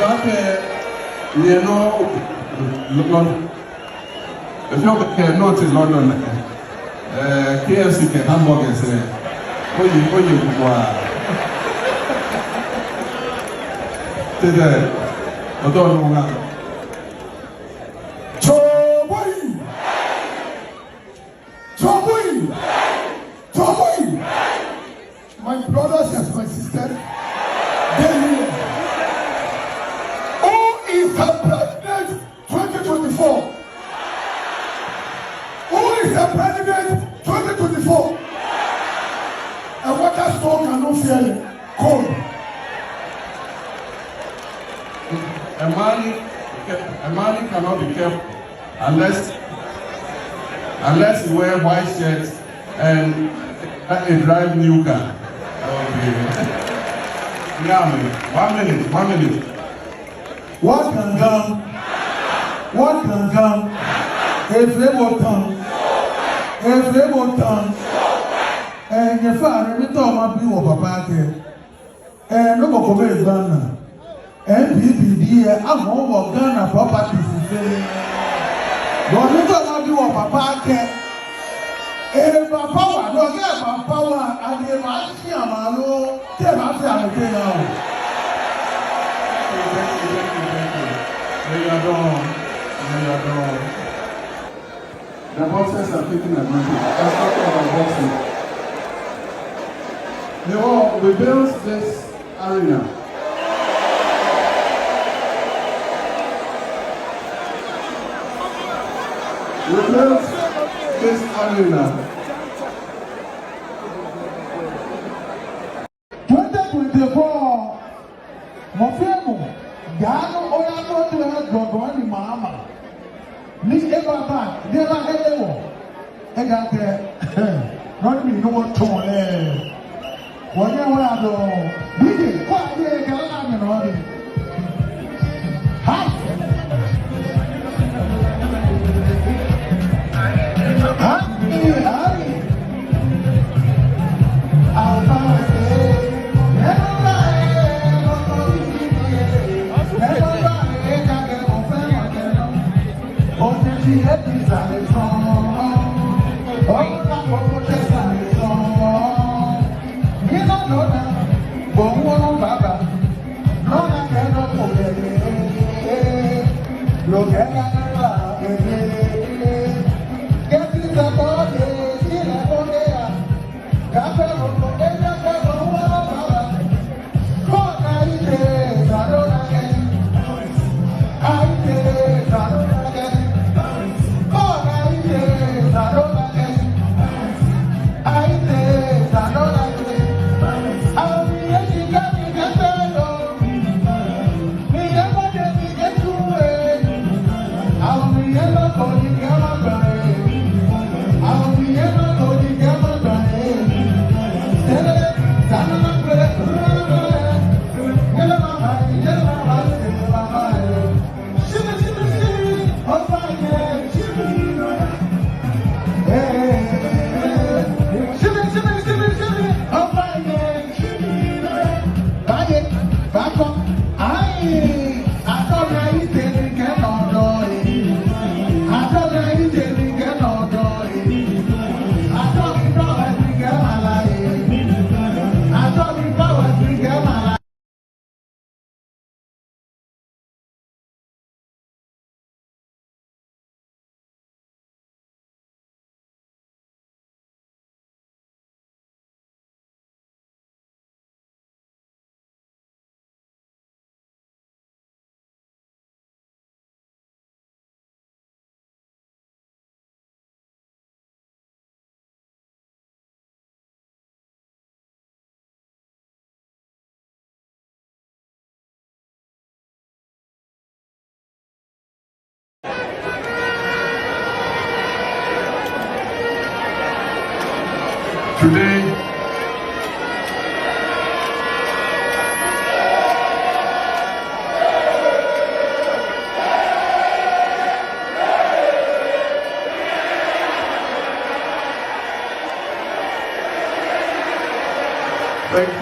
you know, London. If you are not in London, KFC can hamburgers. Today, I don't know. My brothers and my sisters, who is the president 2024? Who is the president 2024? And what that song cannot feel cold. A man cannot be careful unless he wear white shirts and a drive new car. Okay. Yeah, 1 minute. What can come? If they will come, and your father, we talk about you over back and no more over Ghana. NPPD, I'm over Ghana properties. But we talk about you over back. Power, no get my power, and the machine, Malo, tell me I'm okay now. The boxers are taking advantage. Let's talk about boxing. We built this arena. We built this arena. 2024, Mofemo, Gano Oyano to have John Mahama. Miss Eva, never had a war. I got there. Not me, no one told her. What you want to do? We did. What are you going to do? Today, thank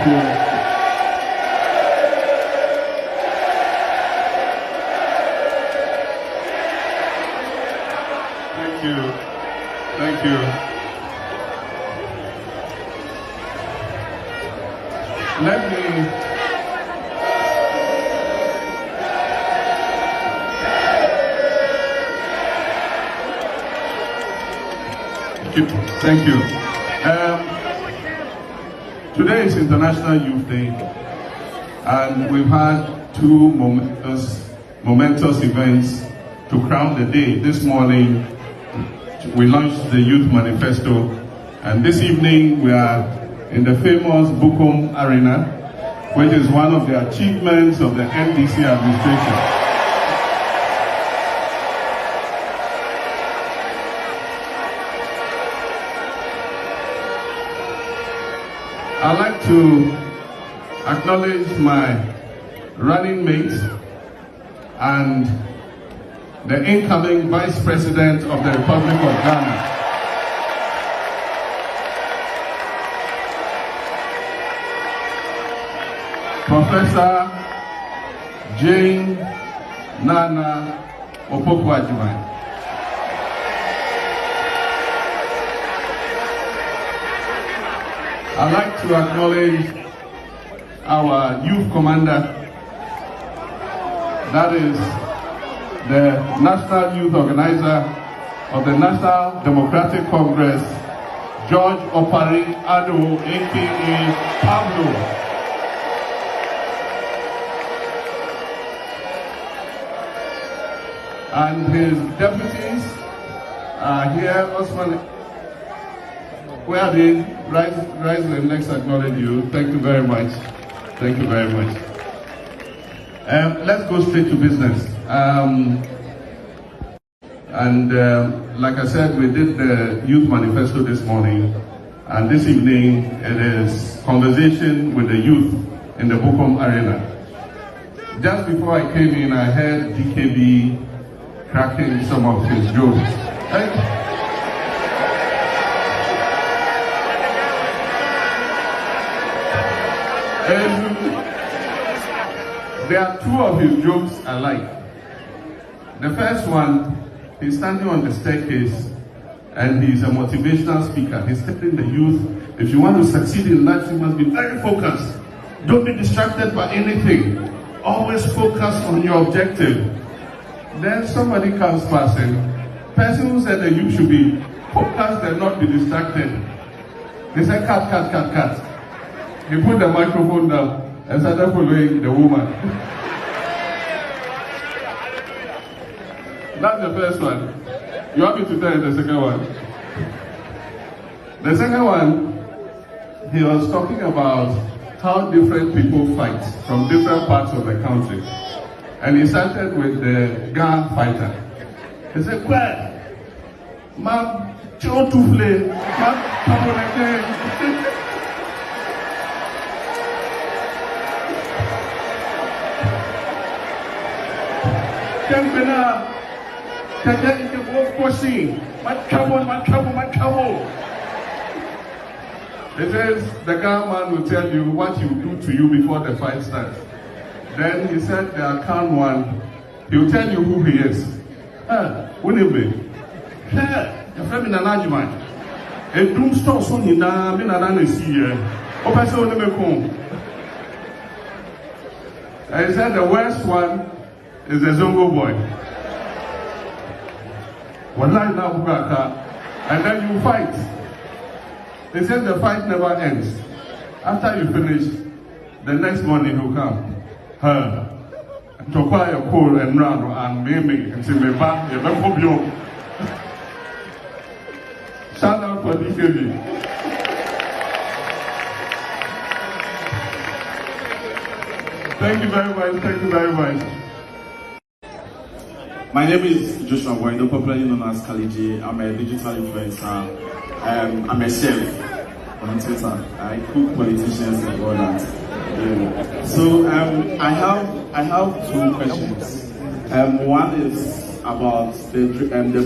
you. you. Thank you. Let me thank you. Today is International Youth Day, and we've had two momentous events to crown the day. This morning, we launched the Youth Manifesto, and this evening we are in the famous Bukom Arena, which is one of the achievements of the NDC administration. I'd like to acknowledge my running mates and the incoming Vice President of the Republic of Ghana, Professor Jane Nana Opoku-Agyemang. I'd like to acknowledge our youth commander, that is the National Youth Organizer of the National Democratic Congress, George Opari Ado, aka Pablo. And his deputies are here. Osman, where are they? Rise and let's acknowledge you. Thank you very much. Thank you very much. Let's go straight to business. Like I said, we did the Youth Manifesto this morning, and this evening it is conversation with the youth in the Bukom Arena. Just before I came in, I heard DKB cracking some of his jokes. There are two of his jokes I like. The first one, he's standing on the staircase and he's a motivational speaker. He's telling the youth, if you want to succeed in life, you must be very focused. Don't be distracted by anything. Always focus on your objective. Then somebody comes passing. Person who said that you should be focused and not be distracted. They said, cut, cut, cut, cut. He put the microphone down and started following the woman. That's the first one. You want me to tell you the second one? The second one, he was talking about how different people fight from different parts of the country. And he started with the gun fighter. He said, "Well, ma chotufle, ma pamoneke." Kembena, kaya ike matkawo. It says the gunman will tell you what he will do to you before the fight starts. Then he said the account one, he will tell you who he is. What do you mean? Your friend in an argument. A doom store soon in a see. And he said the worst one is the Zongo boy. And then you fight. He said the fight never ends. After you finish, the next morning he'll come. To acquire a call and run and maybe and say, me back, you don't hope you. Shout out for DKB. Thank you very much. Thank you very much. My name is Joshua Boydo, popularly known as Kaliji. I'm a digital influencer. I'm a chef on Twitter. I cook politicians and all that. So I have two questions. One is about the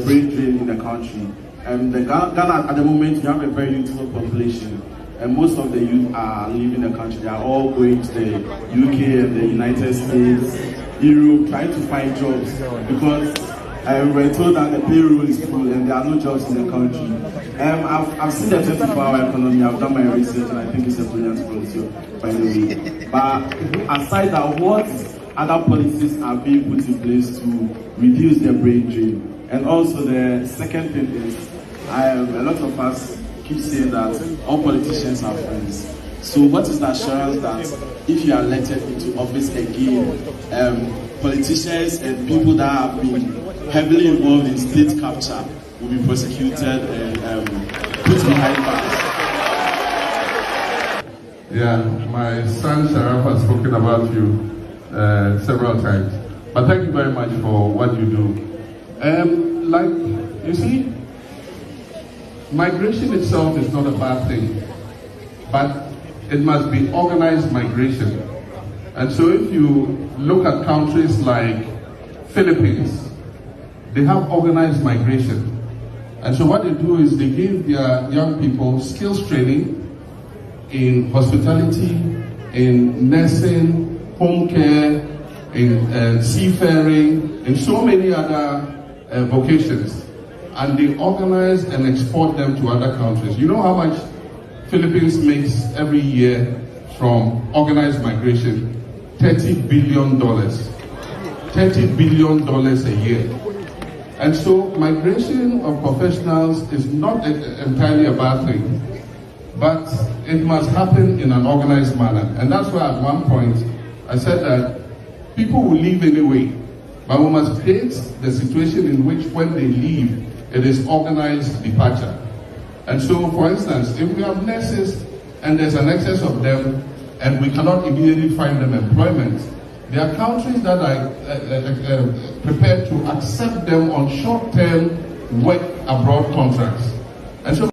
brain drain in the country. The Ghana at the moment, you have a very youthful population, and most of the youth are leaving the country. They are all going to the UK and the United States, Europe, trying to find jobs because we're told that the payroll is full and there are no jobs in the country. I've seen the 24-hour economy, I've done my research, and I think it's a brilliant policy, by the way. But aside that, what other policies are being put in place to reduce the brain drain? And also the second thing is, a lot of us keep saying that all politicians are friends. So what is the assurance that if you are elected into office again, politicians and people that have been heavily involved in state capture will be prosecuted and put behind bars? Yeah, my son Sharaf has spoken about you several times. But thank you very much for what you do. Like, you see, migration itself is not a bad thing, but it must be organized migration. And so if you look at countries like Philippines, they have organized migration. And so what they do is they give their young people skills training in hospitality, in nursing, home care, in seafaring, in so many other vocations. And they organize and export them to other countries. You know how much Philippines makes every year from organized migration? $30 billion. $30 billion a year. And so migration of professionals is not entirely a bad thing, but it must happen in an organized manner. And that's why at one point I said that people will leave anyway, but we must create the situation in which when they leave, it is organized departure. And so, for instance, if we have nurses and there's an excess of them and we cannot immediately find them employment, there are countries that are prepared to accept them on short-term work abroad contracts. And so